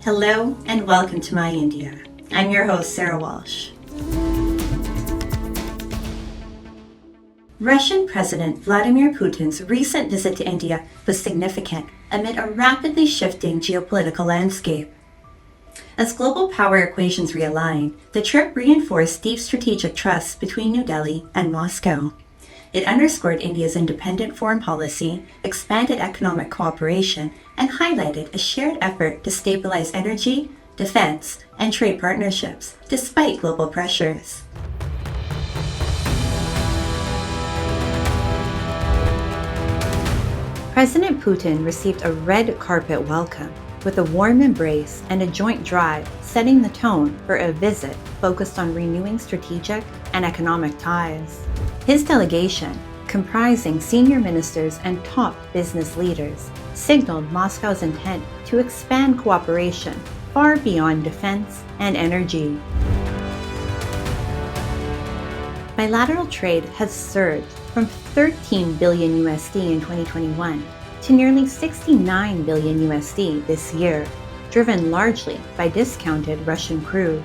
Hello and welcome to My India. I'm your host, Sarah Walsh. Russian President Vladimir Putin's recent visit to India was significant amid a rapidly shifting geopolitical landscape. As global power equations realign, the trip reinforced deep strategic trust between New Delhi and Moscow. It underscored India's independent foreign policy, expanded economic cooperation, and highlighted a shared effort to stabilize energy, defense, and trade partnerships, despite global pressures. President Putin received a red carpet welcome, with a warm embrace and a joint drive setting the tone for a visit focused on renewing strategic and economic ties. His delegation, comprising senior ministers and top business leaders, signaled Moscow's intent to expand cooperation far beyond defense and energy. Bilateral trade has surged from 13 billion USD in 2021 to nearly 69 billion USD this year, driven largely by discounted Russian crude.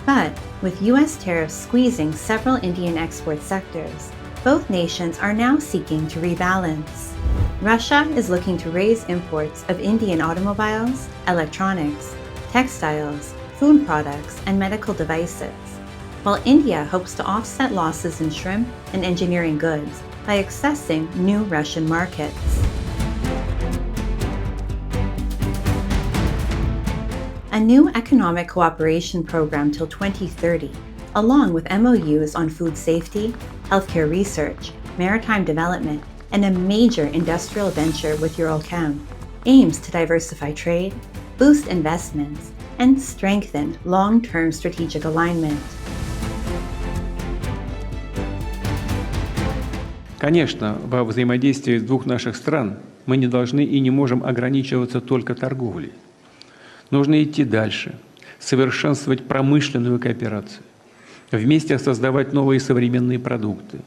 But with US tariffs squeezing several Indian export sectors, both nations are now seeking to rebalance. Russia is looking to raise imports of Indian automobiles, electronics, textiles, food products, and medical devices, while India hopes to offset losses in shrimp and engineering goods by accessing new Russian markets. A new economic cooperation program till 2030, along with MOUs on food safety, healthcare research, maritime development, and a major industrial venture with Uralchem, aims to diversify trade, boost investments, and strengthen long-term strategic alignment. Конечно, во взаимодействии двух наших стран мы не должны и не можем ограничиваться только торговлей. Нужно идти дальше, совершенствовать промышленную кооперацию, вместе создавать новые современные продукты,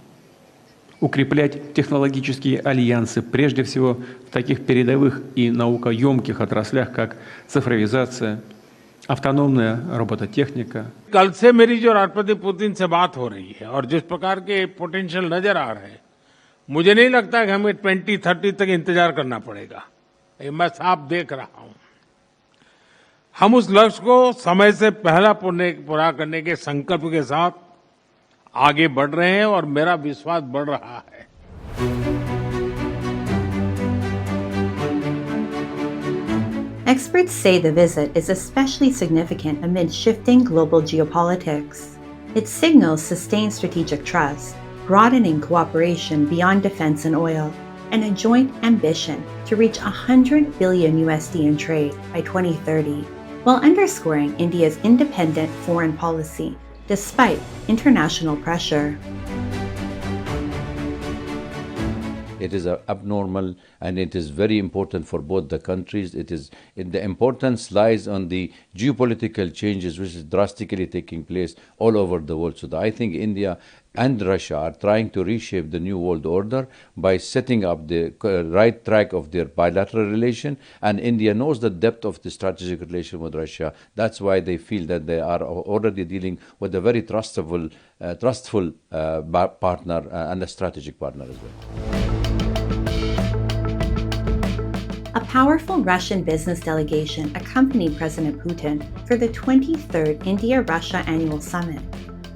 укреплять технологические альянсы, прежде всего в таких передовых и наукоемких отраслях, как цифровизация, автономная робототехника. कल से मेरी जो राष्ट्रपति Putin से बात हो रही है और जिस प्रकार के पोटेंशियल नजर आ रहे हैं, मुझे नहीं लगता कि हमें 2030 तक इंतजार करना पड़ेगा। ये मैं साफ देख रहा हूं। हम उस लक्ष्य को समय से पहला पूरा करने के संकल्प के साथ आगे बढ़ रहे हैं और मेरा विश्वास बढ़ रहा है। Experts say the visit is especially significant amid shifting global geopolitics. It signals sustained strategic trust, broadening cooperation beyond defense and oil, and a joint ambition to reach 100 billion USD in trade by 2030, while underscoring India's independent foreign policy despite international pressure. It is abnormal and it is very important for both the countries. The importance lies on the geopolitical changes which is drastically taking place all over the world. So I think India and Russia are trying to reshape the new world order by setting up the right track of their bilateral relation, and India knows the depth of the strategic relation with Russia. That's why they feel that they are already dealing with a very trustful partner and a strategic partner as well. A powerful Russian business delegation accompanied President Putin for the 23rd India-Russia Annual Summit,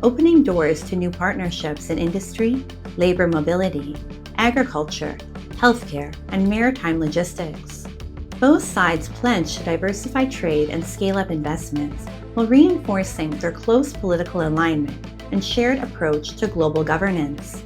opening doors to new partnerships in industry, labor mobility, agriculture, healthcare, and maritime logistics. Both sides pledged to diversify trade and scale up investments while reinforcing their close political alignment and shared approach to global governance.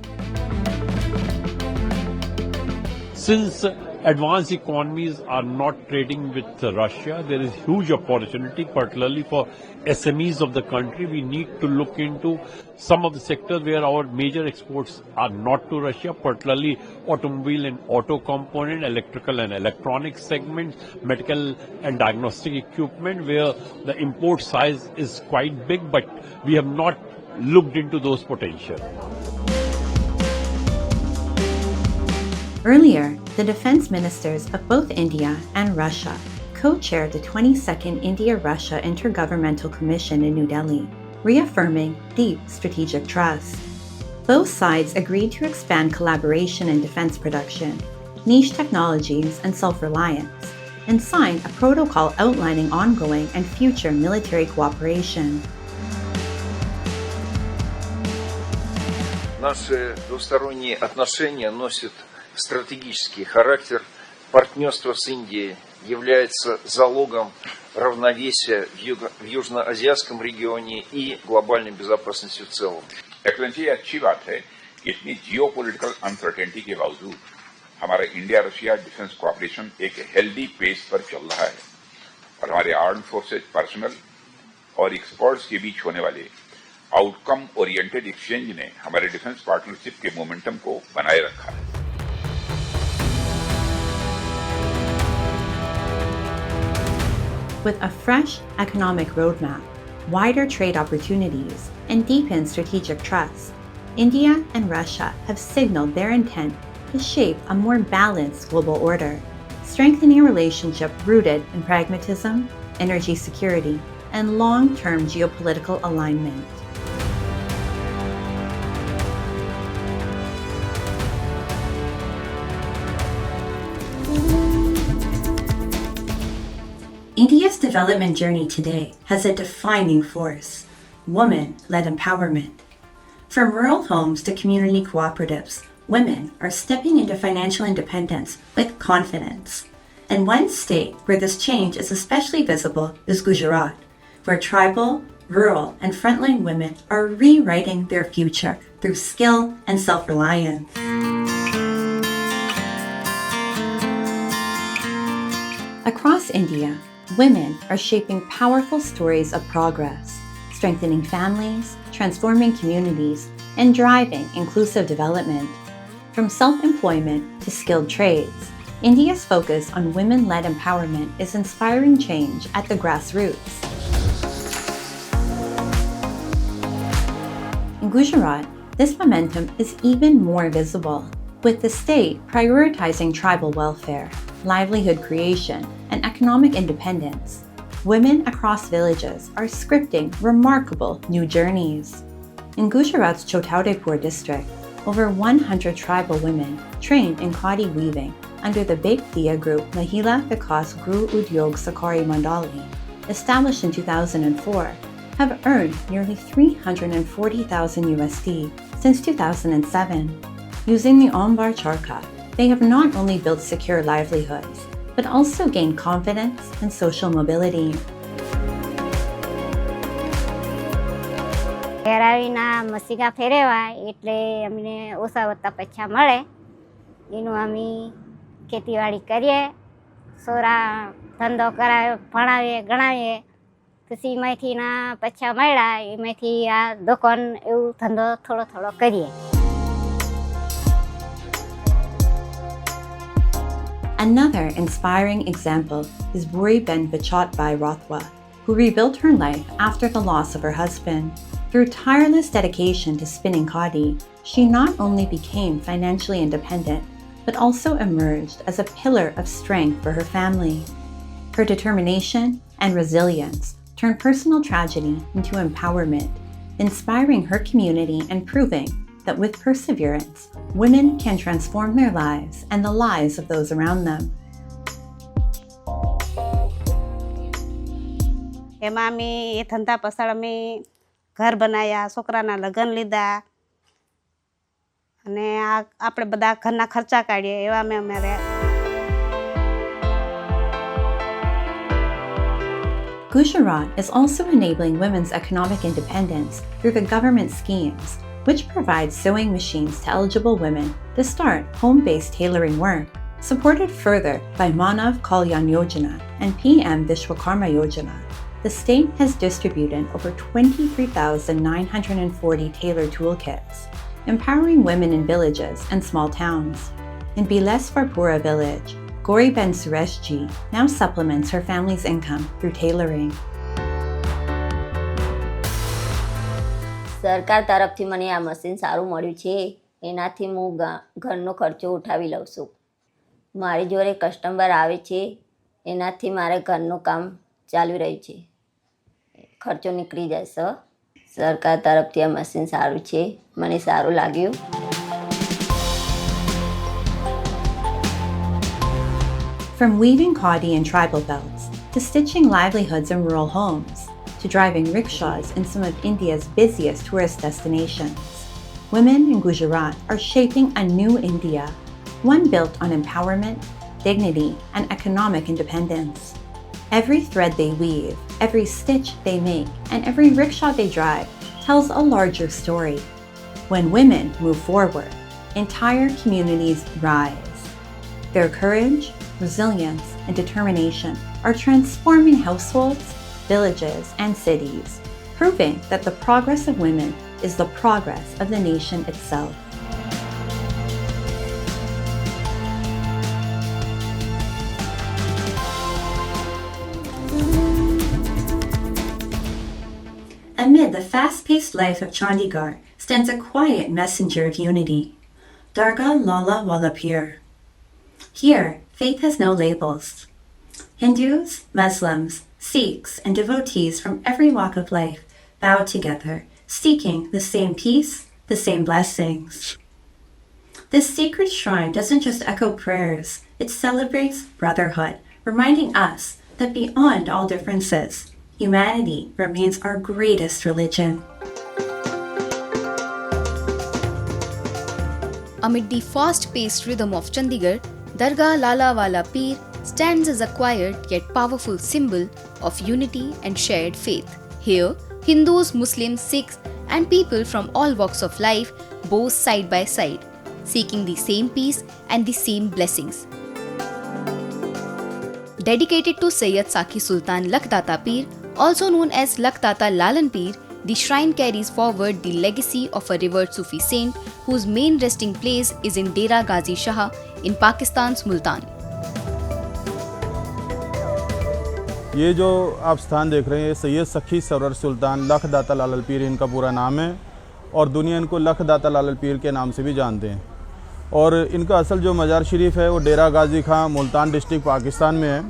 Since advanced economies are not trading with Russia, there is huge opportunity, particularly for SMEs of the country. We need to look into some of the sectors where our major exports are not to Russia, particularly automobile and auto component, electrical and electronic segments, medical and diagnostic equipment, where the import size is quite big, but we have not looked into those potential. Earlier, the defense ministers of both India and Russia co-chaired the 22nd India-Russia Intergovernmental Commission in New Delhi, reaffirming deep strategic trust. Both sides agreed to expand collaboration in defense production, niche technologies, and self-reliance, and signed a protocol outlining ongoing and future military cooperation. Наши двусторонние отношения носят стратегический характер. Партнерство с Индией является залогом равновесия в Южноазиатском регионе и глобальной безопасности в целом. Excellency अच्छी बात है कि इतनी geopolitical uncertainty के बावजूद हमारा India Russia defence cooperation एक healthy pace पर चल रहा है और हमारे आर्म फोर्सेज पर्सनल और एक्सपर्ट्स के बीच होने वाले आउटकम ओरिएंटेड एक्सचेंज ने हमारे डिफेंस पार्टनरशिप के मोमेंटम को बनाए रखा है. With a fresh economic roadmap, wider trade opportunities, and deepened strategic trust, India and Russia have signaled their intent to shape a more balanced global order, strengthening a relationship rooted in pragmatism, energy security, and long-term geopolitical alignment. India's development journey today has a defining force: woman-led empowerment. From rural homes to community cooperatives, women are stepping into financial independence with confidence. And one state where this change is especially visible is Gujarat, where tribal, rural, and frontline women are rewriting their future through skill and self-reliance. Across India, women are shaping powerful stories of progress, strengthening families, transforming communities, and driving inclusive development. From self-employment to skilled trades, India's focus on women-led empowerment is inspiring change at the grassroots. In Gujarat, this momentum is even more visible, with the state prioritizing tribal welfare, livelihood creation, and economic independence. Women across villages are scripting remarkable new journeys. In Gujarat's Chotaudepur district, over 100 tribal women trained in khadi weaving under the Bhaktiya Group Mahila Vikas Gru Udyog Sakari Mandali, established in 2004, have earned nearly $340,000 USD since 2007. Using the Ombar Charkha, they have not only built secure livelihoods, but also gained confidence and social mobility. પહેરાવીના મસીગા ફેરવા એટલે અમને ઓછા વત્તા પૈસા મળે એનું અમે ખેતીવાડી કરીએ સોરા ધંધો કરાવે ભણાવીએ ગણાવીએ કૃષિમાંથી ના પૈસા મળ્યા એમાંથી આ દુકાન એવું ધંધો થોડો થોડો કરીએ. Another inspiring example is Buri Ben Bachot Bai Rothwa, who rebuilt her life after the loss of her husband. Through tireless dedication to spinning khadi, she not only became financially independent, but also emerged as a pillar of strength for her family. Her determination and resilience turned personal tragedy into empowerment, inspiring her community and proving that with perseverance, women can transform their lives and the lives of those around them. એમાં અમે એ ધંધા પાછળ અમે ઘર બનાવ્યા છોકરાના લગ્ન લીધા અને આપણે બધા ઘરના ખર્ચા કાઢીએ એવા અમે અમારે. Gujarat is also enabling women's economic independence through the government schemes, which provide sewing machines to eligible women to start home-based tailoring work, supported further by Manav Kalyan Yojana and PM Vishwakarma Yojana. The state has distributed over 23,940 tailor toolkits, empowering women in villages and small towns. In Bilesvarpura village, Gauri Ben Sureshji now supplements her family's income through tailoring. સરકાર તરફથી મને આ machine સારું મળ્યું છે એનાથી હું ઘરનો ખર્ચો ઉઠાવી લઉં છું. મારી જોડે કસ્ટમર આવે છે એનાથી મારે ઘરનું કામ ચાલુ રહ્યું છે. ખર્ચો નીકળી જાય છે. સરકાર તરફથી આ મશીન સારું છે, મને સારું લાગ્યું. From weaving khadi in tribal belts, to stitching livelihoods in rural homes, to driving rickshaws in some of India's busiest tourist destinations, women in Gujarat are shaping a new India, one built on empowerment, dignity, and economic independence. Every thread they weave, every stitch they make, and every rickshaw they drive tells a larger story. When women move forward, entire communities rise. Their courage, resilience, and determination are transforming households, villages, and cities, proving that the progress of women is the progress of the nation itself. Amid the fast-paced life of Chandigarh stands a quiet messenger of unity, Dargah Lala Wala Pir. Here, faith has no labels. Hindus, Muslims, Sikhs, and devotees from every walk of life bow together, seeking the same peace, the same blessings. This sacred shrine doesn't just echo prayers, it celebrates brotherhood, reminding us that beyond all differences, humanity remains our greatest religion. Amid the fast-paced rhythm of Chandigarh, Dargah Lala Wala Pir stands as a quiet yet powerful symbol of unity and shared faith. Here, Hindus, Muslims, Sikhs, and people from all walks of life bow side by side, seeking the same peace and the same blessings. Dedicated to Sayyid Saki Sultan Lakhdata Pir, also known as Lakhdata Lalan Pir, the shrine carries forward the legacy of a revered Sufi saint whose main resting place is in Dera Ghazi Shah in Pakistan's Multan. ये जो आप स्थान देख रहे हैं ये सैयद सखी server सुल्तान लखदाता लालल पीर इनका पूरा नाम है और दुनिया इनको लखदाता लालल पीर के नाम से भी जानते हैं. और इनका असल जो मज़ार शरीफ है वो डेरा गाजी खां मुल्तान डिस्ट्रिक्ट पाकिस्तान में है.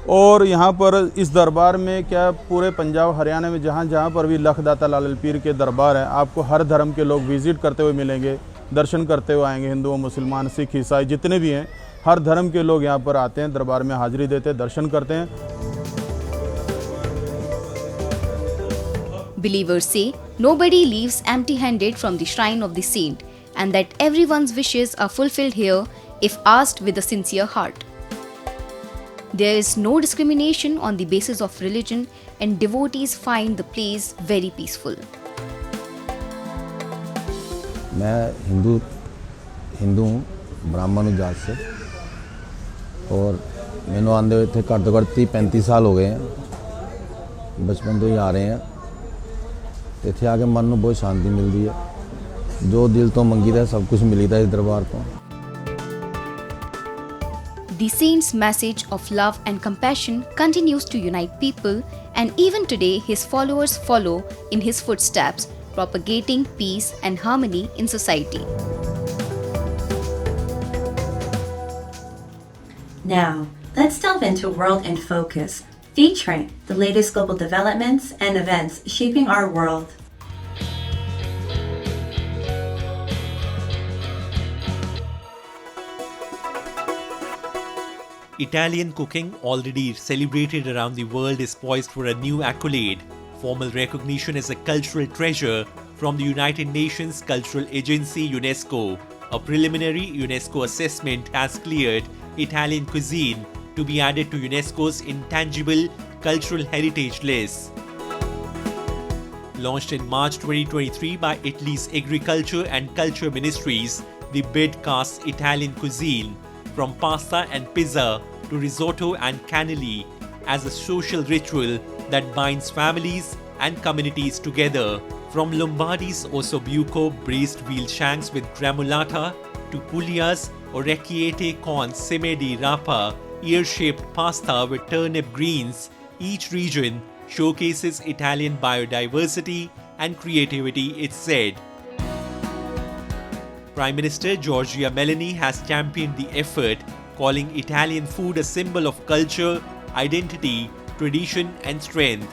और यहाँ पर इस दरबार में क्या पूरे पंजाब हरियाणा में जहाँ जहाँ पर भी लखदाता लालल पीर के दरबार है आपको हर धर्म के लोग विज़िट करते हुए मिलेंगे, दर्शन करते हुए आएंगे. हिंदू, मुसलमान, सिख, ईसाई जितने भी हैं हर धर्म के लोग यहाँ पर आते हैं, दरबार में हाजिरी देते हैं, दर्शन करते हैं. Believers say nobody leaves empty-handed from the shrine of the saint and that everyone's wishes are fulfilled here if asked with a sincere heart. There is no discrimination on the basis of religion and devotees find the place very peaceful. मैं हिंदू हूँ ब्राह्मण जात से और मैंने आंदे हुए थे घट तो घट 30-35 साल हो गए हैं. बचपन तो ही आ रहे हैं. इत्थे आके मन में बहुत शांति मिलती है. जो दिल तो मंगी था सब कुछ मिली था इस दरबार तो. The saint's message of love and compassion continues to unite people, and even today his followers follow in his footsteps, propagating peace and harmony in society. Now, let's delve into World in Focus, featuring the latest global developments and events shaping our world. Italian cooking, already celebrated around the world, is poised for a new accolade. Formal recognition as a cultural treasure from the United Nations Cultural Agency UNESCO. A preliminary UNESCO assessment has cleared Italian cuisine to be added to UNESCO's Intangible Cultural Heritage List. Launched in March 2023 by Italy's Agriculture and Culture Ministries, the bid casts Italian cuisine from pasta and pizza to risotto and cannoli as a social ritual that binds families and communities together. From Lombardy's ossobuco braised veal shanks with gremolata to Puglia's orecchiette con seme di rapa ear-shaped pasta with turnip greens, each region showcases Italian biodiversity and creativity, it's said. Prime Minister Giorgia Meloni has championed the effort, calling Italian food a symbol of culture, identity, tradition and strength.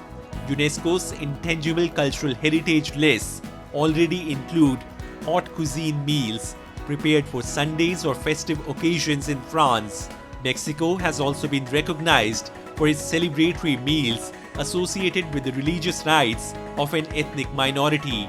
UNESCO's intangible cultural heritage lists already include hot cuisine meals prepared for Sundays or festive occasions in France. Mexico has also been recognized for its celebratory meals associated with the religious rites of an ethnic minority.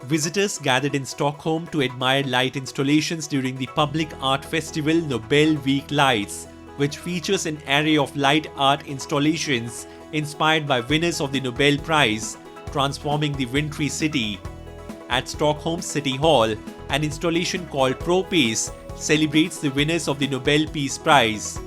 Visitors gathered in Stockholm to admire light installations during the public art festival Nobel Week Lights, which features an array of light art installations inspired by winners of the Nobel Prize, transforming the wintry city. At Stockholm City Hall, an installation called ProPace celebrates the winners of the Nobel Peace Prize.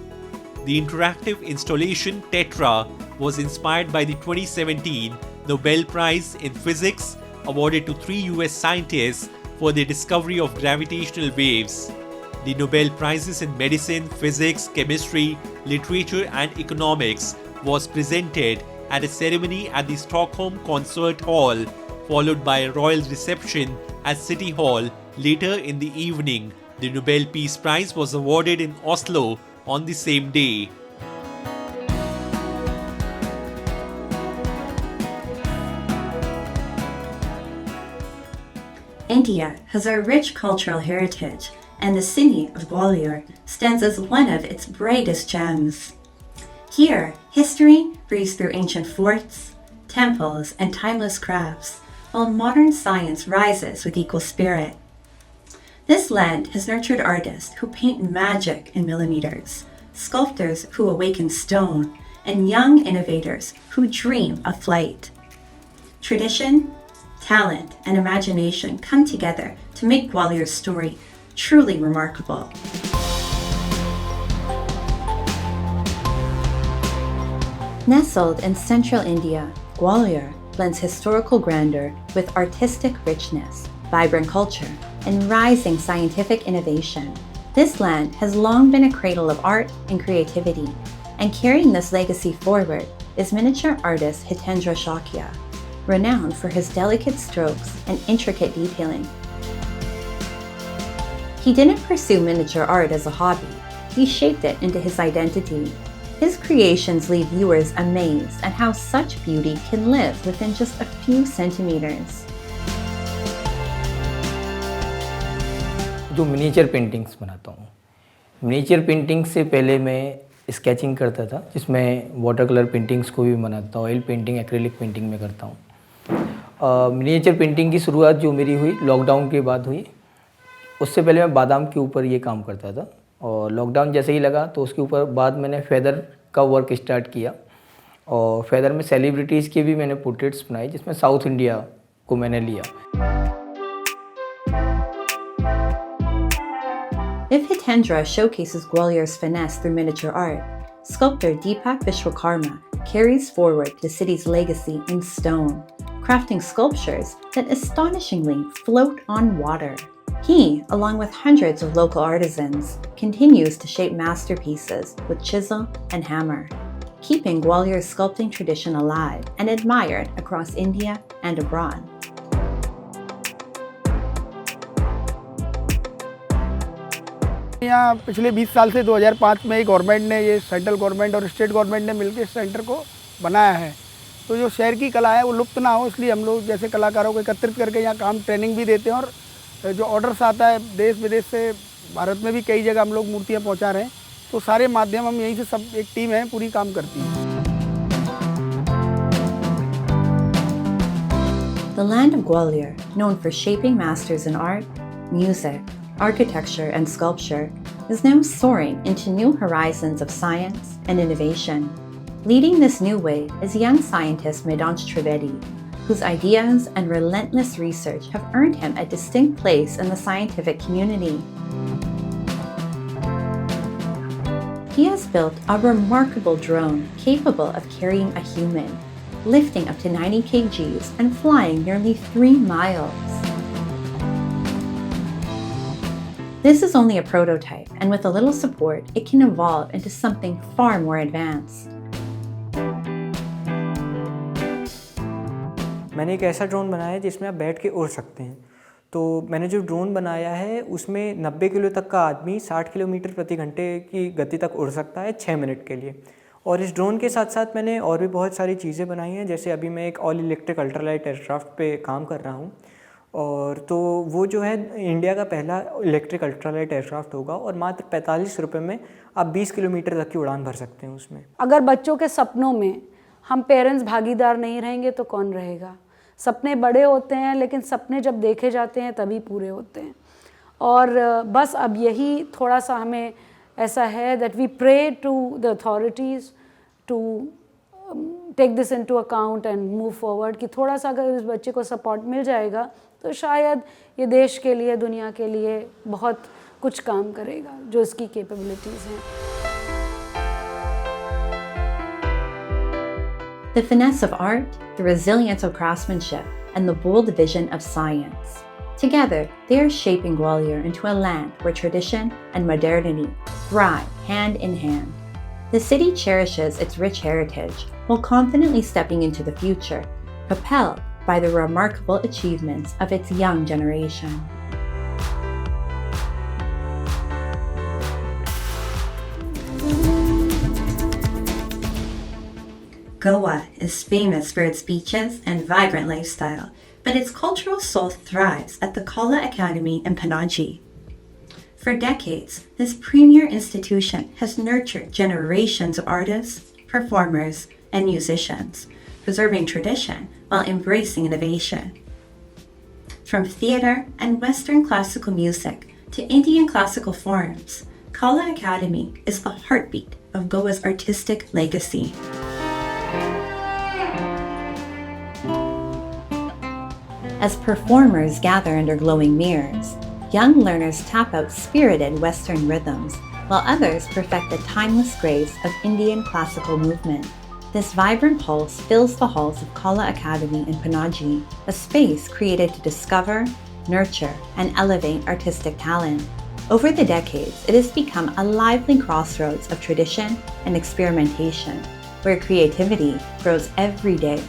The interactive installation Tetra was inspired by the 2017 Nobel Prize in Physics awarded to 3 US scientists for their discovery of gravitational waves. The Nobel Prizes in Medicine, Physics, Chemistry, Literature and Economics was presented at a ceremony at the Stockholm Concert Hall, followed by a royal reception at City Hall later in the evening. The Nobel Peace Prize was awarded in Oslo on the same day. India has a rich cultural heritage, and the city of Gwalior stands as one of its brightest gems. Here, history breathes through ancient forts, temples, and timeless crafts, while modern science rises with equal spirit. This land has nurtured artists who paint magic in millimeters, sculptors who awaken stone, and young innovators who dream of flight. Tradition, talent, and imagination come together to make Gwalior's story truly remarkable. Nestled in central India, Gwalior blends historical grandeur with artistic richness, vibrant culture, and rising scientific innovation. This land has long been a cradle of art and creativity, and carrying this legacy forward is miniature artist Hitendra Shakya, renowned for his delicate strokes and intricate detailing. He didn't pursue miniature art as a hobby, he shaped it into his identity. His creations leave viewers amazed at how such beauty can live within just a few centimeters. जो miniature paintings बनाता हूँ, miniature painting से पहले मैं sketching करता था, जिसमें water colour paintings को भी बनाता हूँ, ऑयल पेंटिंग, एक्रेलिक पेंटिंग में करता हूँ। मिनिएचर पेंटिंग की शुरुआत जो मेरी हुई लॉकडाउन के बाद हुई। उससे पहले मैं बादाम के ऊपर ये काम करता था, और लॉकडाउन जैसे ही लगा तो उसके ऊपर बाद मैंने फेदर का वर्क स्टार्ट किया, और फेदर में सेलिब्रिटीज़ के भी मैंने पोर्ट्रेट्स बनाए, जिसमें साउथ इंडिया को मैंने लिया। If Hitendra showcases Gwalior's finesse through miniature art, sculptor Deepak Vishwakarma carries forward the city's legacy in stone, crafting sculptures that astonishingly float on water. He, along with hundreds of local artisans, continues to shape masterpieces with chisel and hammer, keeping Gwalior's sculpting tradition alive and admired across India and abroad. यहाँ पिछले 20 साल से 2005 में government ने, ये central government और state government ने मिलकर इस सेंटर को बनाया है। तो जो शहर की कला है वो लुप्त ना हो, इसलिए हम लोग जैसे कलाकारों को एकत्रित करके यहाँ काम ट्रेनिंग भी देते हैं, और जो ऑर्डर्स आता है देश विदेश से, भारत में भी कई जगह हम लोग मूर्तियाँ पहुँचा रहे हैं। तो सारे माध्यम हम यहीं से सब एक टीम है पूरी काम करती है। The land of Gwalior, known for shaping masters in art, music, architecture, and sculpture, is now soaring into new horizons of science and innovation. Leading this new wave is young scientist Medansh Trivedi, whose ideas and relentless research have earned him a distinct place in the scientific community. He has built a remarkable drone capable of carrying a human, lifting up to 90 kgs and flying nearly 3 miles. This is only a prototype, and with a little support, it can evolve into something far more advanced. मैंने एक ऐसा drone बनाया है जिसमें आप बैठ के उड़ सकते हैं। तो मैंने जो ड्रोन बनाया है उसमें 90 किलो तक का आदमी 60 किलोमीटर प्रति घंटे की गति तक उड़ सकता है 6 मिनट के लिए। और इस ड्रोन के साथ साथ मैंने और भी बहुत सारी चीज़ें बनाई हैं, जैसे अभी मैं एक ऑल इलेक्ट्रिक अल्ट्रालाइट एयरक्राफ्ट पे काम कर रहा हूँ, और तो वो जो है इंडिया का पहला इलेक्ट्रिक अल्ट्रालाइट एयरक्राफ्ट होगा और मात्र 45 रुपये में आप 20 किलोमीटर तक की उड़ान भर सकते हैं उसमें। अगर बच्चों के सपनों में हम पेरेंट्स भागीदार नहीं रहेंगे तो कौन रहेगा। सपने बड़े होते हैं, लेकिन सपने जब देखे जाते हैं तभी पूरे होते हैं। और बस अब यही थोड़ा सा हमें ऐसा है that we pray to the authorities to take this into account and move forward, कि थोड़ा सा अगर इस बच्चे को सपोर्ट मिल जाएगा तो शायद ये देश के लिए, दुनिया के लिए बहुत कुछ काम करेगा जो इसकी कैपेबिलिटीज़ हैं। The finesse of art, the resilience of craftsmanship, and the bold vision of science. Together, they are shaping Gwalior into a land where tradition and modernity thrive hand in hand. The city cherishes its rich heritage while confidently stepping into the future, propelled by the remarkable achievements of its young generation. Goa is famous for its beaches and vibrant lifestyle, but its cultural soul thrives at the Kala Academy in Panaji. For decades, this premier institution has nurtured generations of artists, performers, and musicians, preserving tradition while embracing innovation. From theater and Western classical music to Indian classical forms, Kala Academy is the heartbeat of Goa's artistic legacy. As performers gather under glowing mirrors, young learners tap out spirited Western rhythms, while others perfect the timeless grace of Indian classical movement. This vibrant pulse fills the halls of Kala Academy in Panaji, a space created to discover, nurture, and elevate artistic talent. Over the decades, it has become a lively crossroads of tradition and experimentation, where creativity grows every day.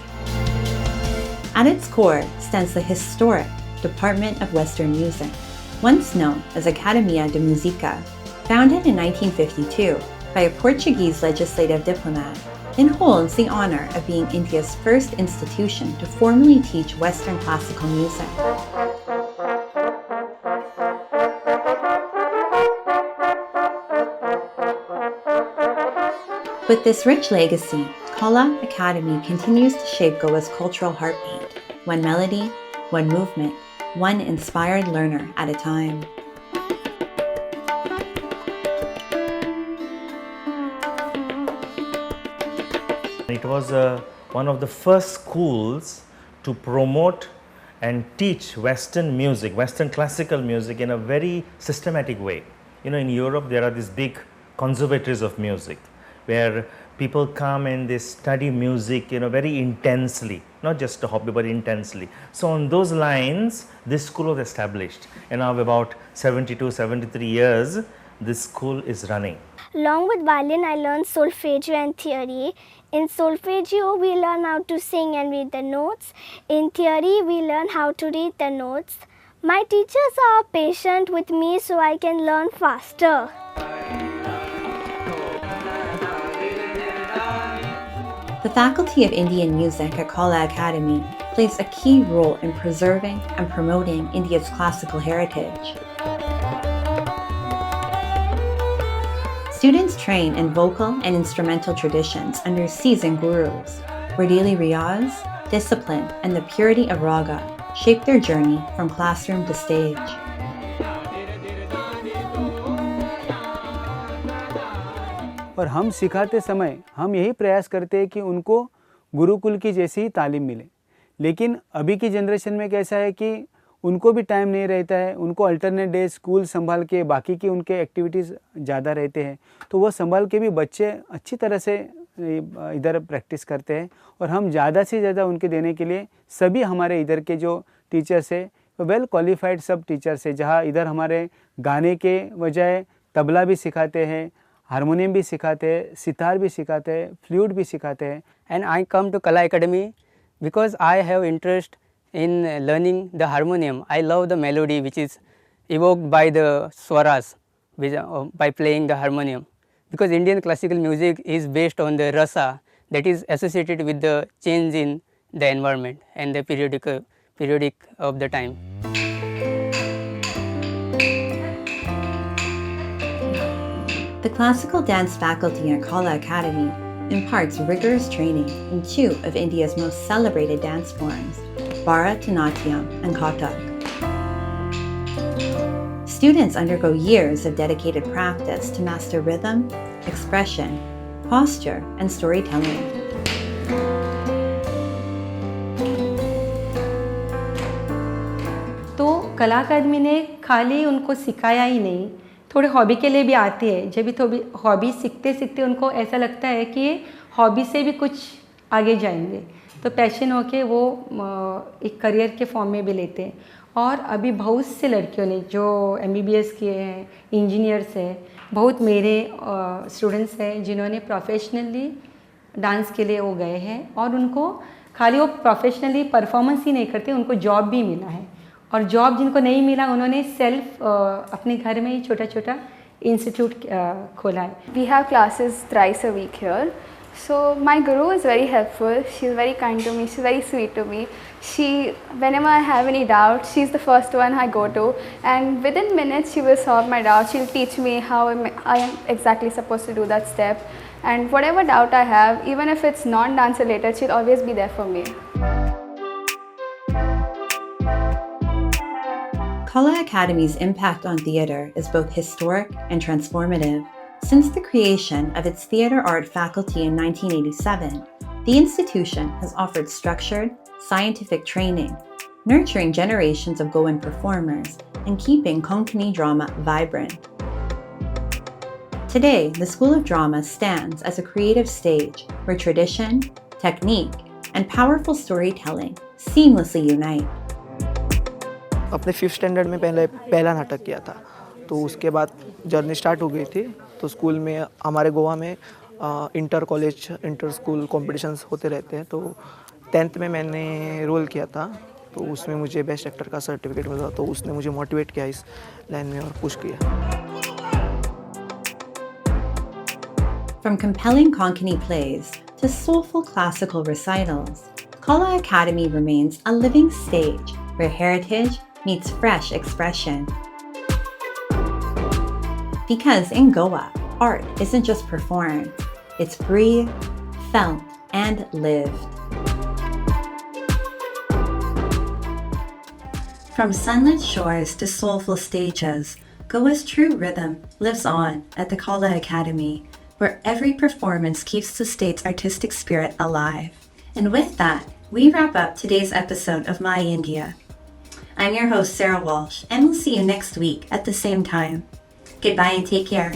At its core stands the historic Department of Western Music, once known as Academia de Música, founded in 1952 by a Portuguese legislative diplomat. It holds the honor of being India's first institution to formally teach Western classical music. With this rich legacy, Kala Academy continues to shape Goa's cultural heartbeat, one melody, one movement, one inspired learner at a time. It was one of the first schools to promote and teach Western music, Western classical music in a very systematic way. You know, in Europe there are these big conservatories of music where people come and they study music, you know, very intensely, not just a hobby but intensely. So on those lines this school was established, and now about 72-73 years this school is running. Along with violin, I learned solfeggio and theory. In solfeggio, we learn how to sing and read the notes. In theory, we learn how to read the notes. My teachers are patient with me so I can learn faster. The Faculty of Indian Music at Kala Academy plays a key role in preserving and promoting India's classical heritage. Students train in vocal and instrumental traditions under seasoned gurus, where daily riyaz, discipline, and the purity of raga shape their journey from classroom to stage. और हम सिखाते समय हम यही प्रयास करते हैं कि उनको गुरुकुल की जैसी ही तालीम मिले, लेकिन अभी की जनरेशन में कैसा है कि उनको भी टाइम नहीं रहता है, उनको अल्टरनेट डे स्कूल संभाल के बाकी की उनके एक्टिविटीज़ ज़्यादा रहते हैं, तो वो संभाल के भी बच्चे अच्छी तरह से इधर प्रैक्टिस करते हैं। और हम ज़्यादा से ज़्यादा उनके देने के लिए सभी हमारे इधर के जो टीचर्स है वेल क्वालिफाइड सब टीचर्स है, जहाँ इधर हमारे गाने के बजाय तबला भी सिखाते हैं, हारमोनियम भी सिखाते हैं, सितार भी सिखाते हैं, फ्लूट भी सिखाते हैं. And I come to Kala Academy because I have interest in learning the harmonium. I love the melody which is evoked by the swaras by playing the harmonium, because Indian classical music is based on the rasa that is associated with the change in the environment and the periodic of the time. The classical dance faculty at Kala Academy imparts rigorous training in two of India's most celebrated dance forms, Bharatanatyam and Kathak. Students undergo years of dedicated practice to master rhythm, expression, posture, and storytelling. तो कला अकादमी ने खाली उनको सिखाया ही नहीं, थोड़े hobby के लिए भी आती है. जब भी थोड़ी हॉबी सीखते सीखते उनको ऐसा लगता है कि ये हॉबी से भी कुछ आगे जाएंगे, तो पैशन होके वो एक करियर के फॉर्म में भी लेते हैं. और अभी बहुत से लड़कियों ने जो MBBS किए हैं, इंजीनियर्स हैं, बहुत मेरे स्टूडेंट्स हैं जिन्होंने प्रोफेशनली डांस के लिए वो गए हैं, और उनको खाली वो प्रोफेशनली परफॉर्मेंस ही नहीं करते, उनको जॉब भी मिला है. और जॉब जिनको नहीं मिला उन्होंने सेल्फ अपने घर में ही छोटा छोटा इंस्टीट्यूट खोला है. We have classes thrice a week here. So my guru is very helpful. She's very kind to me. She's very sweet to me. Whenever I have any doubt, she's the first one I go to, and within minutes she will solve my doubt. She'll teach me how I am exactly supposed to do that step, and whatever doubt I have, even if it's non-dance related, she'll always be there for me. Kala Academy's impact on theatre is both historic and transformative. Since the creation of its theatre art faculty in 1987, the institution has offered structured, scientific training, nurturing generations of Goan performers and keeping Konkani drama vibrant. Today, the School of Drama stands as a creative stage where tradition, technique, and powerful storytelling seamlessly unite. अपने 5th standard में पहला नाटक किया था, तो उसके बाद journey start हो गई थी. तो स्कूल में हमारे गोवा में inter college inter school competitions होते रहते हैं. तो 10th में मैंने रोल किया था, तो उसमें मुझे बेस्ट एक्टर का सर्टिफिकेट मिला. तो उसने मुझे मोटिवेट किया इस लाइन में और पुश किया. From compelling Konkani plays to soulful classical recitals, Kala Academy remains a living stage where heritage meets fresh expression. Because in Goa, art isn't just performed, it's breathed, felt, and lived. From sunlit shores to soulful stages, Goa's true rhythm lives on at the Kala Academy, where every performance keeps the state's artistic spirit alive. And with that, we wrap up today's episode of My India. I'm your host, Sarah Walsh, and we'll see you next week at the same time. Goodbye and take care.